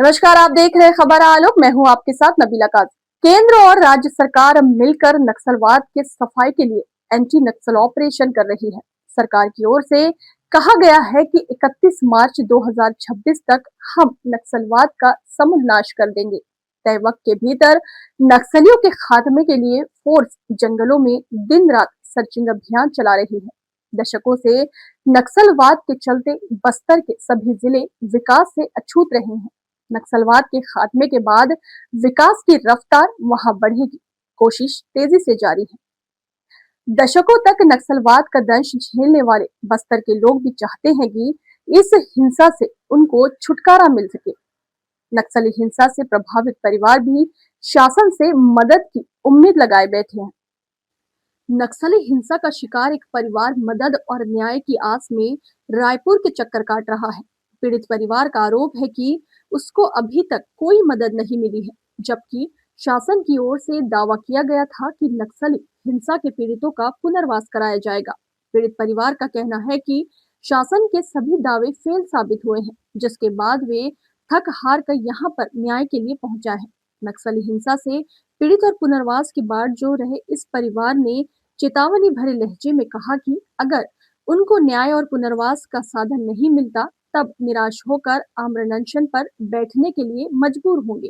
नमस्कार, आप देख रहे हैं खबर आलोक। मैं हूं आपके साथ नबीला काजी। केंद्र और राज्य सरकार मिलकर नक्सलवाद के सफाई के लिए एंटी नक्सल ऑपरेशन कर रही है। सरकार की ओर से कहा गया है कि 31 मार्च 2026 तक हम नक्सलवाद का समूल नाश कर देंगे। तय वक्त के भीतर नक्सलियों के खात्मे के लिए फोर्स जंगलों में दिन रात सर्चिंग अभियान चला रही है। दशकों से नक्सलवाद के चलते बस्तर के सभी जिले विकास से अछूत रहे हैं। नक्सलवाद के खात्मे के बाद विकास की रफ्तार वहां बढ़ेगी, कोशिश तेजी से जारी है। दशकों तक नक्सलवाद का दंश झेलने वाले बस्तर के लोग भी चाहते हैं कि इस हिंसा से उनको छुटकारा मिल सके। नक्सली हिंसा से प्रभावित परिवार भी शासन से मदद की उम्मीद लगाए बैठे हैं। नक्सली हिंसा का शिकार एक परिवार मदद और न्याय की आस में रायपुर के चक्कर काट रहा है। पीड़ित परिवार का आरोप है कि उसको अभी तक कोई मदद नहीं मिली है, जबकि शासन की ओर से दावा किया गया था कि नक्सली हिंसा के पीड़ितों का पुनर्वास कराया जाएगा। पीड़ित परिवार का कहना है कि शासन के सभी दावे फेल साबित हुए हैं, जिसके बाद वे थक हार कर यहाँ पर न्याय के लिए पहुंचा है। नक्सली हिंसा से पीड़ित और पुनर्वास की बाट जो रहे इस परिवार ने चेतावनी भरे लहजे में कहा कि अगर उनको न्याय और पुनर्वास का साधन नहीं मिलता तब निराश होकर आमरण अनशन पर बैठने के लिए मजबूर होंगे।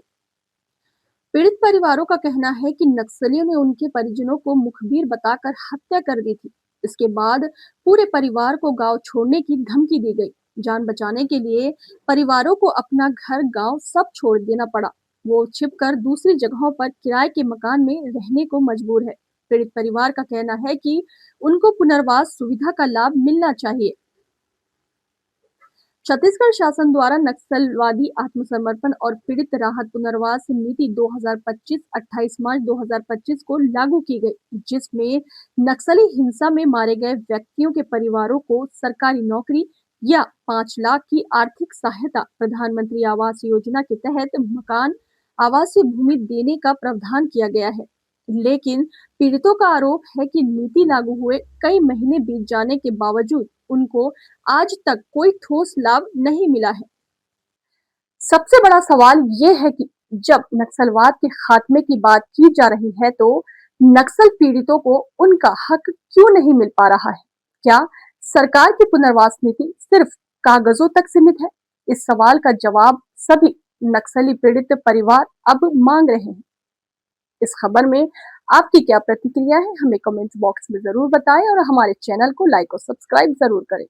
पीड़ित परिवारों का कहना है कि नक्सलियों ने उनके परिजनों को मुखबिर बताकर हत्या कर दी थी। इसके बाद पूरे परिवार को गांव छोड़ने की धमकी दी गई। जान बचाने के लिए परिवारों को अपना घर गांव सब छोड़ देना पड़ा। वो छिपकर दूसरी जगहों पर किराए के मकान में रहने को मजबूर है। पीड़ित परिवार का कहना है कि उनको पुनर्वास सुविधा का लाभ मिलना चाहिए। छत्तीसगढ़ शासन द्वारा नक्सलवादी आत्मसमर्पण और पीड़ित राहत पुनर्वास नीति 2025 28 मार्च 2025 को लागू की गई, जिसमें नक्सली हिंसा में मारे गए व्यक्तियों के परिवारों को सरकारी नौकरी या 5 लाख की आर्थिक सहायता प्रधानमंत्री आवास योजना के तहत मकान आवासीय भूमि देने का प्रावधान किया गया है। लेकिन पीड़ितों का आरोप है कि नीति लागू हुए कई महीने बीत जाने के बावजूद उनको आज तक कोई ठोस लाभ नहीं मिला है। सबसे बड़ा सवाल ये है कि जब नक्सलवाद के खात्मे की बात की जा रही है तो नक्सल पीड़ितों को उनका हक क्यों नहीं मिल पा रहा है? क्या सरकार की पुनर्वास नीति सिर्फ कागजों तक सीमित है? इस सवाल का जवाब सभी नक्सली पीड़ित परिवार अब मांग रहे हैं। इस खबर में आपकी क्या प्रतिक्रिया है? हमें कमेंट बॉक्स में जरूर बताएं और हमारे चैनल को लाइक और सब्सक्राइब जरूर करें।